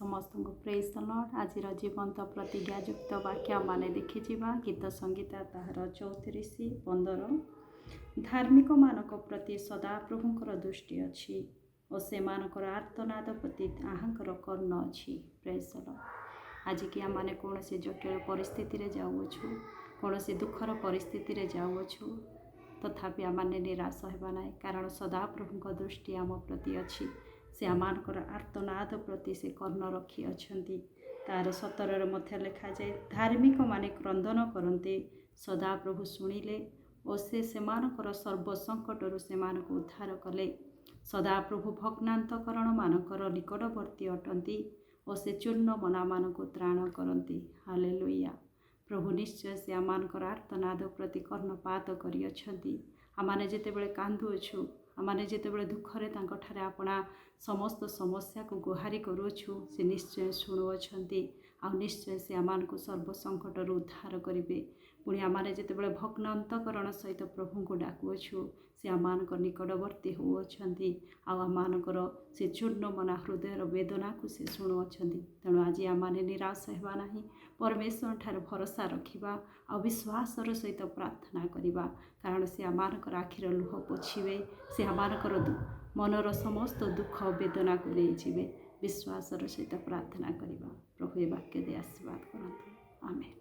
समस्त को praise the Lord. आज जीवंत प्रतिज्ञायुक्त वाक्य माने देखिजिबा गीत संगीता ताहार 34:15 धार्मिक मानक प्रति सदा प्रभुंकर दृष्टि अच्छी और से मानकर आर्तनाद प्रति आहांकर कर्ण अच्छी। Praise the Lord. आज कि आम मैंने कौन से जटिल परिस्थिति रे जाऊछु, कौन से दुखर परिस्थिति रे जाऊछु, तथापि आम मैंने निराश होगा ना, कारण सदा प्रभुंक दृष्टि आम प्रति अच्छी। से आमानकर आर्तनाद प्रति से कर्ण रखी अच्छंती। तार 17 मध्य लिखा जाए, धार्मिक माने क्रंदन करते सदा प्रभु शुणिले और से सेमानकर सर्व संकटरू सेमानक उद्धार कले। सदा प्रभु भग्नांतकरण मानकर निकटवर्ती अटंती और से चूर्ण मना मानक त्राण करती। हालेलुया। प्रभु निश्चय से आमानकर आर्तनाद प्रति कर्णपात करिअछंती। आमाने जेतेबेले कांदुअछु, आमाने जेतेबेले दुखरे तांकठारे आपणा समस्त समस्या को गुहारी करुछु, से निश्चय शुणुअछंती। आ निश्चय से आमानकु सर्व संकटरू उद्धार करिवे। पुणी आमाने जेतेबेले भग्न अंतकरण सहित प्रभु को डाकुअछु, से आमानकर निकटवर्ती होउछंती। आ आमानकर से चूर्ण मना हृदयर वेदना को से शुणुअछंती। तेणु आज आमाने निराश हेबा नाही, परमेश्वर ठारे भरोसा रखिबा आ विश्वासर सहित प्रार्थना करिबा, कारण से आमानकर आखिर लुह पोछिबे। से आमानकर मनर समस्त दुख वेदना को नहीं जीवे। विश्वासर सहित प्रार्थना करिबा। प्रभु ए वाक्य दे आशीर्वाद करंतु। आमेन।